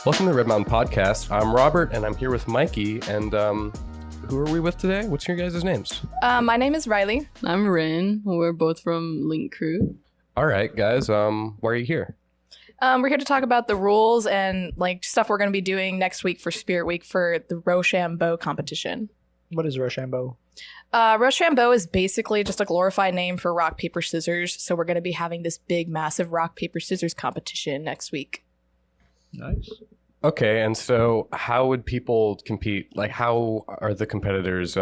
Welcome to the Red Mountain Podcast. I'm Robert, and I'm here with Mikey. And who are we with today? What's your guys' names? My name is Rielley. I'm Rin. We're both from Link Crew. All right, guys. Why are you here? We're here to talk about the rules and like stuff we're going to be doing next week for Spirit Week for the Ro Sham Bo competition. What is Ro Sham Bo? Ro Sham Bo is basically just a glorified name for rock, paper, scissors. So we're going to be having this big, massive rock, paper, scissors competition next week. Nice. Okay, and so how would people compete? Like, how are the competitors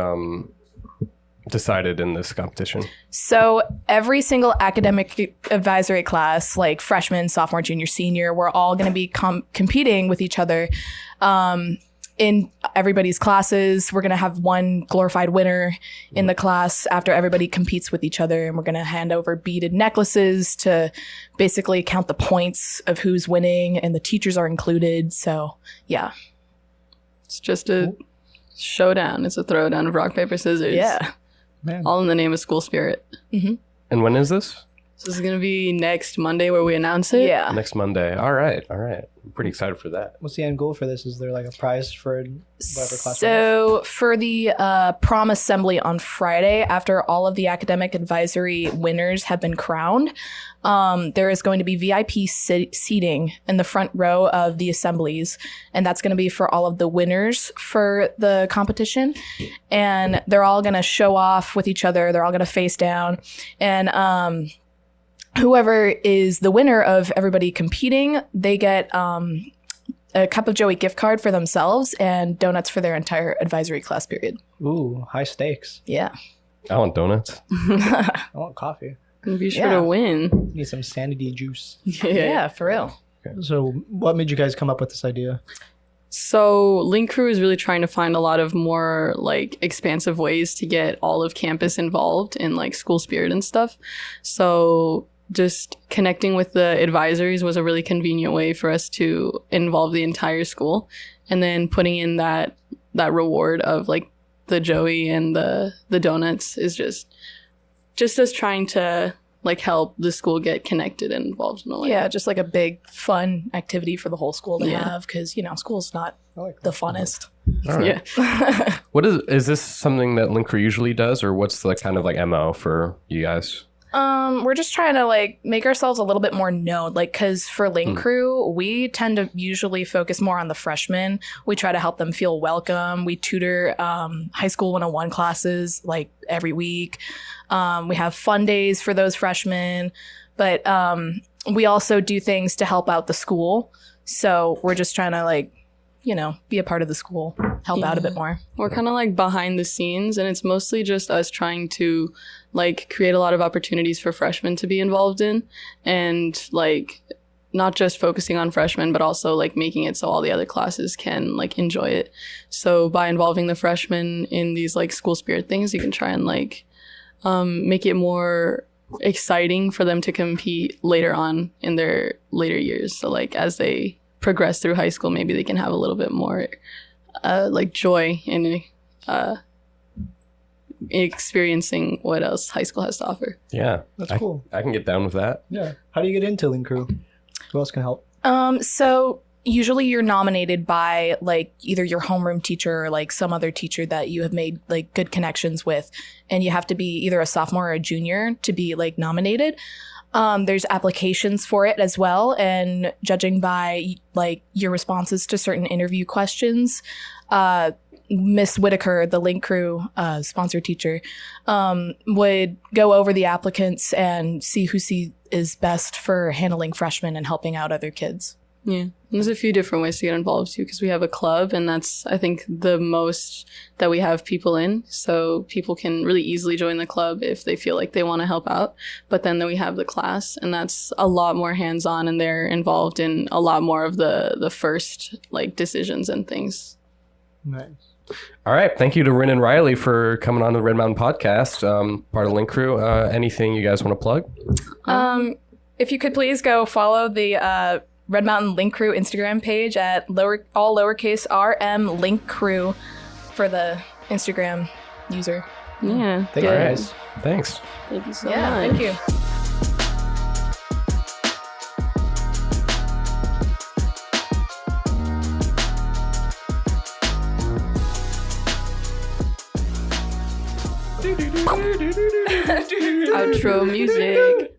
decided in this competition? So every single academic advisory class, like freshman, sophomore, junior, senior, we're all going to be competing with each other in everybody's classes. We're going to have one glorified winner in the class after everybody competes with each other. And we're going to hand over beaded necklaces to basically count the points of who's winning, and the teachers are included. So, yeah. It's just a showdown. It's a throwdown of rock, paper, scissors. Yeah. Man. All in the name of school spirit. Mm-hmm. And when is this? So this is going to be next Monday where we announce it. Yeah. Next Monday. All right. I'm pretty excited for that. What's the end goal for this? Is there like a prize for whatever class? So for the prom assembly on Friday, after all of the academic advisory winners have been crowned, there is going to be VIP seating in the front row of the assemblies. And that's going to be for all of the winners for the competition. And they're all going to show off with each other. They're all going to face down. And whoever is the winner of everybody competing, they get a Cup of Joey gift card for themselves and donuts for their entire advisory class period. Ooh, high stakes. Yeah. I want donuts. I want coffee. Be sure to win. Need some sanity juice. Yeah, for real. So what made you guys come up with this idea? So Link Crew is really trying to find a lot of more like expansive ways to get all of campus involved in like school spirit and stuff. So just connecting with the advisories was a really convenient way for us to involve the entire school, and then putting in that reward of like the Joey and the donuts is just us trying to like help the school get connected and involved in a way. Yeah, just like a big fun activity for the whole school to have, because school's not the funnest. All right. Yeah. What is this something that Link Crew usually does, or what's the kind of like MO for you guys? We're just trying to like make ourselves a little bit more known, like, because for Link Crew, we tend to usually focus more on the freshmen. We try to help them feel welcome. We tutor high school 101 classes like every week. We have fun days for those freshmen, but we also do things to help out the school. So we're just trying to like, be a part of the school, help out a bit more. We're kind of like behind the scenes, and it's mostly just us trying to like create a lot of opportunities for freshmen to be involved in, and like not just focusing on freshmen, but also like making it so all the other classes can like enjoy it. So by involving the freshmen in these like school spirit things, you can try and like make it more exciting for them to compete later on in their later years. So like as they progress through high school, maybe they can have a little bit more like joy in experiencing what else high school has to offer. Yeah, That's cool. I can get down with that. Yeah. How do you get into Link Crew? Who else can help? So usually you're nominated by like either your homeroom teacher or like some other teacher that you have made like good connections with, and you have to be either a sophomore or a junior to be like nominated. There's applications for it as well, and judging by like your responses to certain interview questions, Miss Whitaker, the Link Crew sponsor teacher, would go over the applicants and see who is best for handling freshmen and helping out other kids. Yeah. There's a few different ways to get involved too, because we have a club, and that's, I think, the most that we have people in. So people can really easily join the club if they feel like they want to help out. But then we have the class, and that's a lot more hands-on, and they're involved in a lot more of the first like decisions and things. Nice. All right. Thank you to Rin and Rielley for coming on the Red Mountain Podcast, part of Link Crew. Anything you guys want to plug? If you could please go follow the Red Mountain Link Crew Instagram page at all lowercase RM Link Crew for the Instagram user. Yeah. Thank you guys. Thanks. Thank you so much. Thank you. Outro music.